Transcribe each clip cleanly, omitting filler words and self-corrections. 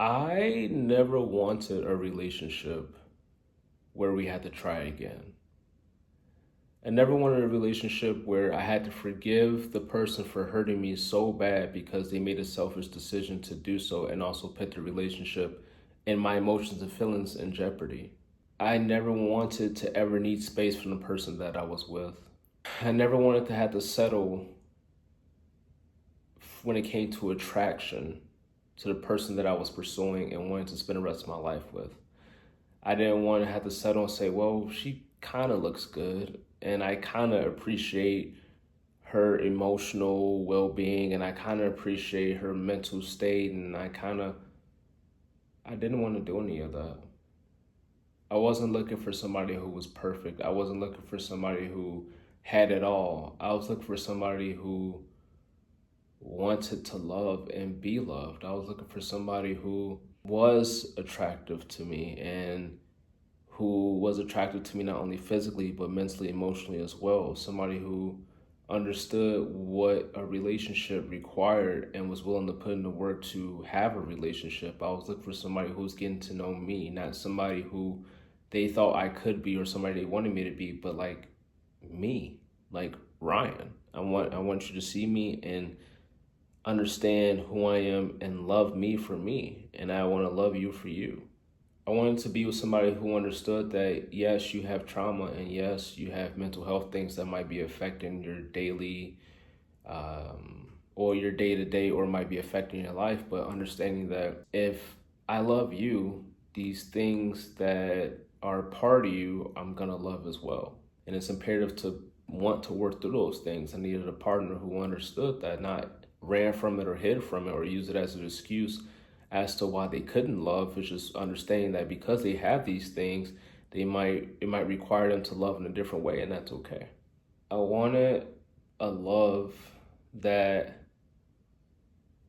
I never wanted a relationship where we had to try again. I never wanted a relationship where I had to forgive the person for hurting me so bad because they made a selfish decision to do so and also put the relationship and my emotions and feelings in jeopardy. I never wanted to ever need space from the person that I was with. I never wanted to have to settle when it came to attraction to the person that I was pursuing and wanting to spend the rest of my life with. I didn't want to have to settle and say, well, she kind of looks good and I kind of appreciate her emotional well-being and I kind of appreciate her mental state and I didn't want to do any of that. I wasn't looking for somebody who was perfect. I wasn't looking for somebody who had it all. I was looking for somebody who wanted to love and be loved. I was looking for somebody who was attractive to me and who was attracted to me not only physically but mentally, emotionally as well. Somebody who understood what a relationship required and was willing to put in the work to have a relationship. I was looking for somebody who was getting to know me, not somebody who they thought I could be or somebody they wanted me to be, but like me, like Ryan. I want you to see me and understand who I am and love me for me, and I want to love you for you. I wanted to be with somebody who understood that yes, you have trauma and yes, you have mental health things that might be affecting your daily or your day to day or might be affecting your life, but understanding that if I love you, these things that are part of you, I'm gonna love as well. And it's imperative to want to work through those things. I needed a partner who understood that, not ran from it or hid from it or used it as an excuse as to why they couldn't love. It's just understanding that because they have these things, it might require them to love in a different way, and that's okay. I wanted a love that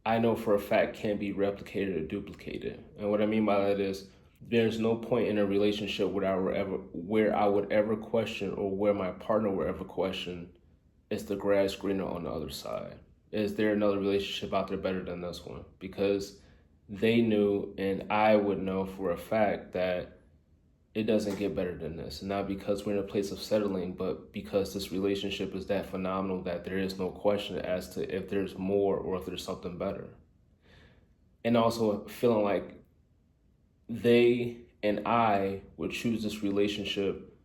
I know for a fact can't be replicated or duplicated. And what I mean by that is there's no point in a relationship where I would ever question or where my partner would ever question, is the grass greener on the other side? Is there another relationship out there better than this one? Because they knew and I would know for a fact that it doesn't get better than this. Not because we're in a place of settling, but because this relationship is that phenomenal that there is no question as to if there's more or if there's something better. And also feeling like they and I would choose this relationship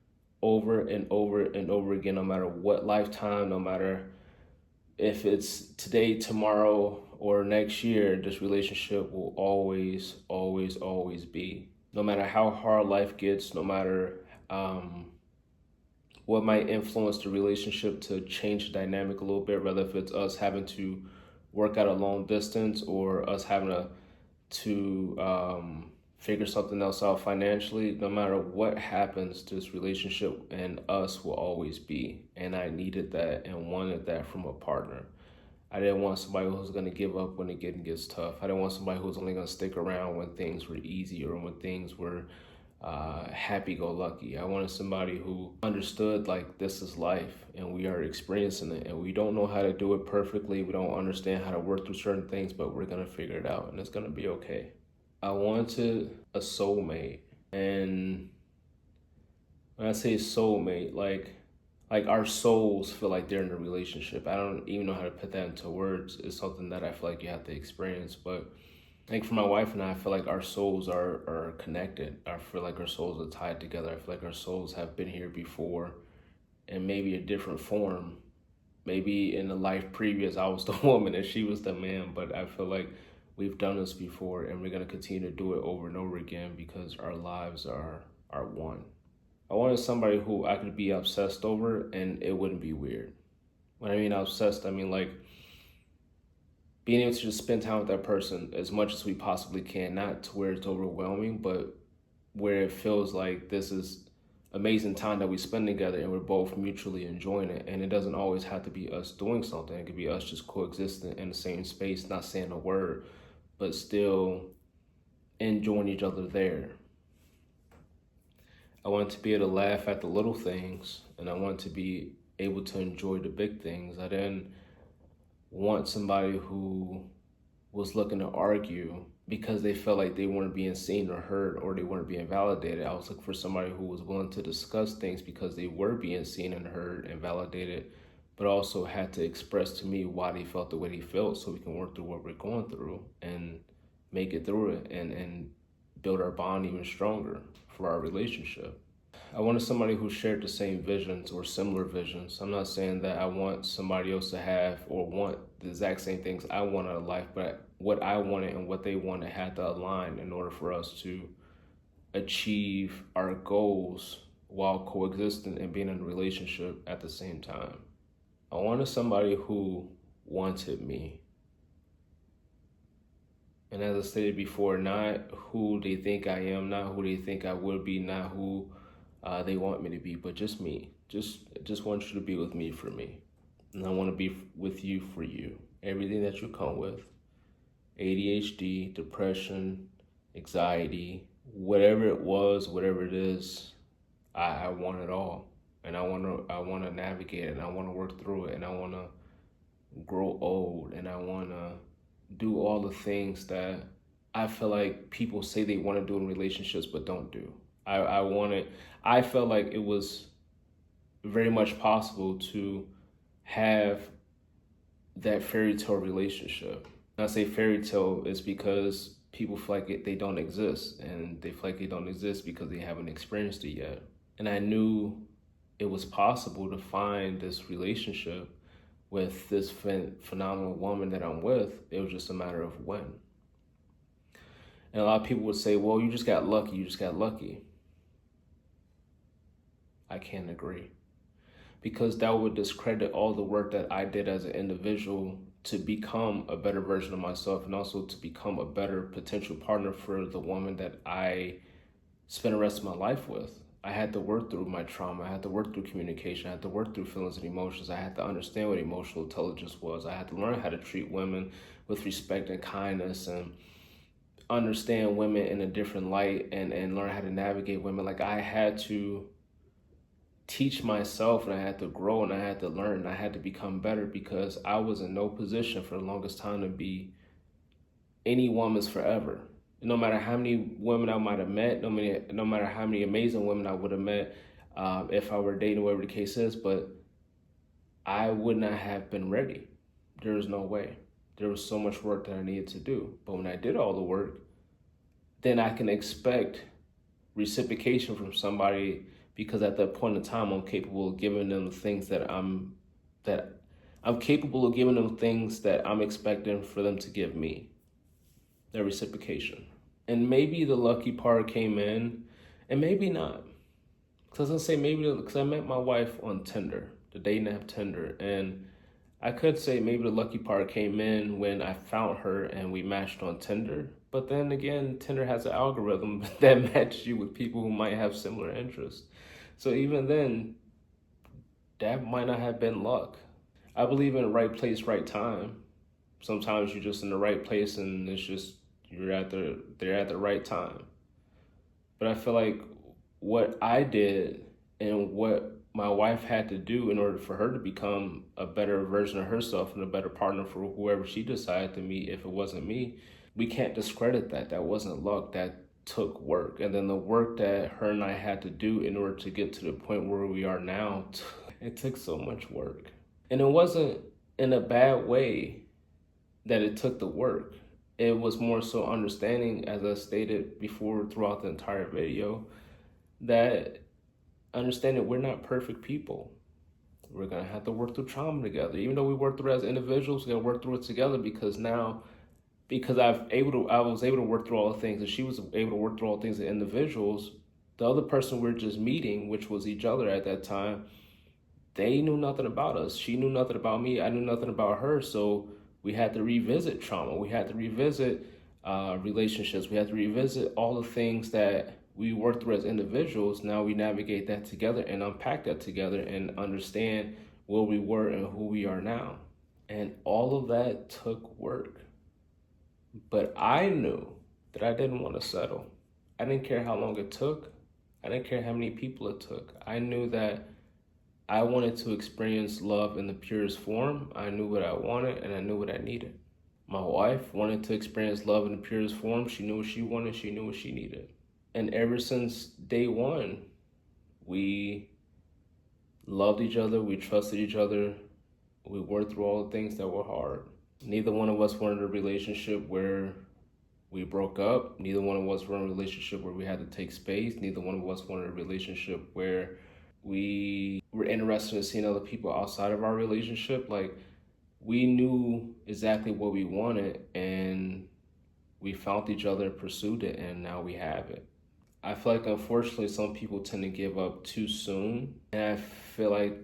over and over and over again, no matter what lifetime, no matter if it's today, tomorrow, or next year, this relationship will always, always, always be. No matter how hard life gets, no matter what might influence the relationship to change the dynamic a little bit, whether if it's us having to work out a long distance or us having to figure something else out financially, no matter what happens, this relationship and us will always be. And I needed that and wanted that from a partner. I didn't want somebody who's going to give up when it gets tough. I didn't want somebody who's only going to stick around when things were easy or when things were happy-go-lucky. I wanted somebody who understood like this is life and we are experiencing it and we don't know how to do it perfectly. We don't understand how to work through certain things, but we're going to figure it out and it's going to be okay. I wanted a soulmate, and when I say soulmate, like our souls feel like they're in a relationship. I don't even know how to put that into words. It's something that I feel like you have to experience. But like for my wife and I feel like our souls are connected. I feel like our souls are tied together. I feel like our souls have been here before in maybe a different form. Maybe in the life previous, I was the woman and she was the man, but I feel like we've done this before and we're going to continue to do it over and over again because our lives are one. I wanted somebody who I could be obsessed over and it wouldn't be weird. When I mean obsessed, I mean like being able to just spend time with that person as much as we possibly can, not to where it's overwhelming, but where it feels like this is amazing time that we spend together and we're both mutually enjoying it. And it doesn't always have to be us doing something. It could be us just coexisting in the same space, not saying a word, but still enjoying each other there. I want to be able to laugh at the little things and I want to be able to enjoy the big things. I didn't want somebody who was looking to argue because they felt like they weren't being seen or heard, or they weren't being validated. I was looking for somebody who was willing to discuss things because they were being seen and heard and validated, but also had to express to me why they felt the way they felt, so we can work through what we're going through and make it through it, and build our bond even stronger for our relationship. I wanted somebody who shared the same visions or similar visions. I'm not saying that I want somebody else to have or want the exact same things I want out of life, but what I wanted and what they wanted had to align in order for us to achieve our goals while coexisting and being in a relationship at the same time. I wanted somebody who wanted me. And as I stated before, not who they think I am, not who they think I would be, not who they want me to be, but just me. Just want you to be with me for me. And I want to be with you for you. Everything that you come with. ADHD, depression, anxiety, whatever it was, whatever it is, I want it all. And I want to navigate it, and I want to work through it, and I want to grow old, and I want to do all the things that I feel like people say they want to do in relationships but don't do. I felt like it was very much possible to have that fairy tale relationship. When I say fairy tale, it's because people feel like they don't exist, and they feel like they don't exist because they haven't experienced it yet. And I knew it was possible to find this relationship with this phenomenal woman that I'm with. It was just a matter of when. And a lot of people would say, well, you just got lucky. You just got lucky. I can't agree, because that would discredit all the work that I did as an individual to become a better version of myself, and also to become a better potential partner for the woman that I spend the rest of my life with. I had to work through my trauma. I had to work through communication. I had to work through feelings and emotions. I had to understand what emotional intelligence was. I had to learn how to treat women with respect and kindness, and understand women in a different light, and learn how to navigate women. Like, I had to teach myself, and I had to grow, and I had to learn, and I had to become better, because I was in no position for the longest time to be any woman's forever. No matter how many women I might have met, no matter how many amazing women I would have met, if I were dating, whatever the case is, but I would not have been ready. There was no way. There was so much work that I needed to do. But when I did all the work, then I can expect reciprocation from somebody, because at that point in time, I'm capable of giving them the things that I'm capable of giving them things that I'm expecting for them to give me. Their reciprocation. And maybe the lucky part came in, and maybe not. Because I say maybe because I met my wife on Tinder, the dating app Tinder, and I could say maybe the lucky part came in when I found her and we matched on Tinder. But then again, Tinder has an algorithm that matches you with people who might have similar interests. So even then, that might not have been luck. I believe in the right place, right time. Sometimes you're just in the right place, and it's just they're at the right time. But I feel like what I did and what my wife had to do in order for her to become a better version of herself and a better partner for whoever she decided to meet, if it wasn't me, we can't discredit that. That wasn't luck. That took work. And then the work that her and I had to do in order to get to the point where we are now, it took so much work. And it wasn't in a bad way that it took the work. It was more so understanding, as I stated before throughout the entire video, that understanding we're not perfect people. We're going to have to work through trauma together. Even though we work through it as individuals, we're going to work through it together, because I was able to work through all the things, and she was able to work through all the things as individuals. The other person we're just meeting, which was each other at that time, they knew nothing about us. She knew nothing about me. I knew nothing about her. So we had to revisit trauma. We had to revisit relationships. We had to revisit all the things that we worked through as individuals. Now we navigate that together and unpack that together and understand where we were and who we are now. And all of that took work. But I knew that I didn't want to settle. I didn't care how long it took. I didn't care how many people it took. I knew that I wanted to experience love in the purest form. I knew what I wanted, and I knew what I needed. My wife wanted to experience love in the purest form. She knew what she wanted, she knew what she needed. And ever since day one, we loved each other, we trusted each other, we worked through all the things that were hard. Neither one of us wanted a relationship where we broke up. Neither one of us wanted a relationship where we had to take space. Neither one of us wanted a relationship where we were interested in seeing other people outside of our relationship. Like, we knew exactly what we wanted, and we found each other and pursued it, and now we have it. I feel like, unfortunately, some people tend to give up too soon. And I feel like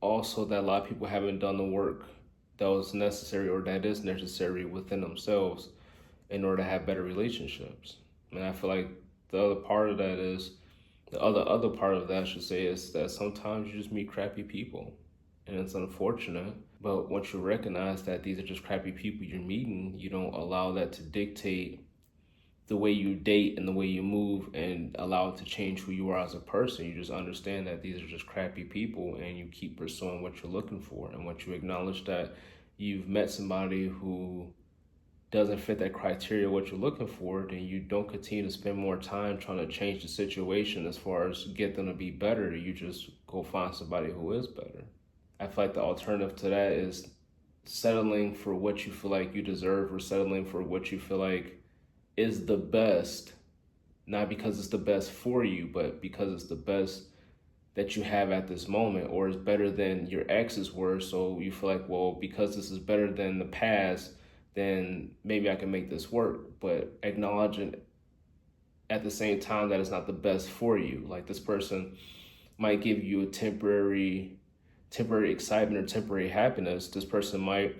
also that a lot of people haven't done the work that was necessary or that is necessary within themselves in order to have better relationships. And I feel like the other part of that is, the other part of that, I should say, is that sometimes you just meet crappy people. And it's unfortunate, but once you recognize that these are just crappy people you're meeting, you don't allow that to dictate the way you date and the way you move and allow it to change who you are as a person. You just understand that these are just crappy people, and you keep pursuing what you're looking for. And once you acknowledge that you've met somebody who doesn't fit that criteria what you're looking for, then you don't continue to spend more time trying to change the situation as far as get them to be better. You just go find somebody who is better. I feel like the alternative to that is settling for what you feel like you deserve, or settling for what you feel like is the best, not because it's the best for you, but because it's the best that you have at this moment, or is better than your exes were. So you feel like, well, because this is better than the past, then maybe I can make this work. But acknowledging at the same time that it's not the best for you. Like, this person might give you a temporary excitement or temporary happiness. This person might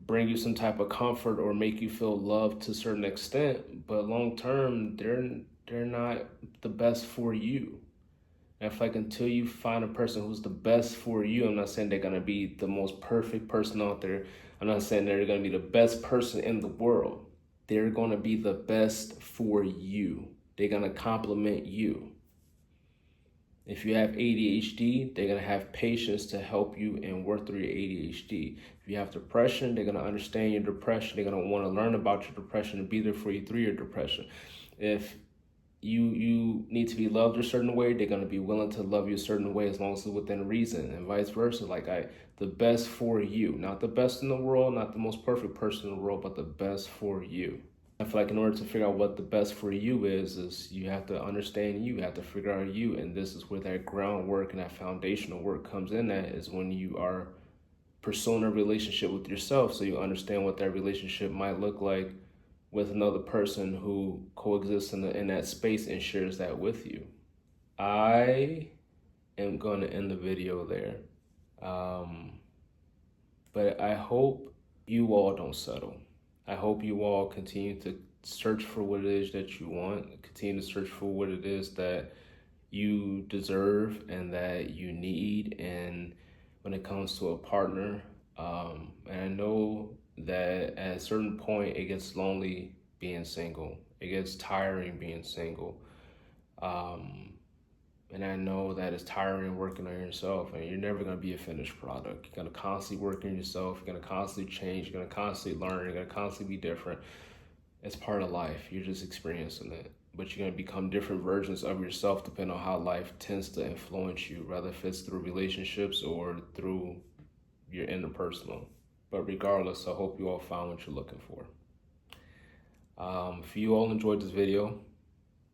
bring you some type of comfort or make you feel loved to a certain extent, but long term, they're not the best for you. And I feel like until you find a person who's the best for you, I'm not saying they're gonna be the most perfect person out there. I'm not saying they're gonna be the best person in the world. They're gonna be the best for you. They're gonna complement you. If you have ADHD, they're gonna have patience to help you and work through your ADHD. If you have depression, they're gonna understand your depression. They're gonna wanna learn about your depression and be there for you through your depression. If you need to be loved a certain way, they're gonna be willing to love you a certain way as long as it's within reason, and vice versa. Like, the best for you, not the best in the world, not the most perfect person in the world, but the best for you. I feel like in order to figure out what the best for you is you have to understand you have to figure out you. And this is where that groundwork and that foundational work comes in. That is when you are pursuing a relationship with yourself, so you understand what that relationship might look like with another person who coexists in that space and shares that with you. I am going to end the video there. But I hope you all don't settle. I hope you all continue to search for what it is that you want, continue to search for what it is that you deserve and that you need. And when it comes to a partner, and I know that at a certain point it gets lonely being single, it gets tiring being single. And I know that it's tiring working on yourself, and you're never going to be a finished product. You're going to constantly work on yourself. You're going to constantly change. You're going to constantly learn. You're going to constantly be different. It's part of life. You're just experiencing it. But you're going to become different versions of yourself depending on how life tends to influence you, whether if it's through relationships or through your interpersonal. But regardless, I hope you all found what you're looking for. If you all enjoyed this video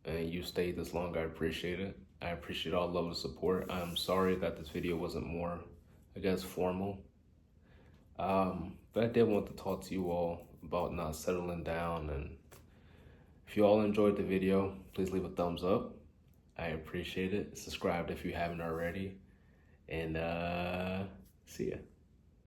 and you stayed this long, I appreciate it. I appreciate all the love and support. I'm sorry that this video wasn't more, I guess, formal. But I did want to talk to you all about not settling down. And if you all enjoyed the video, please leave a thumbs up. I appreciate it. Subscribe if you haven't already. And see ya.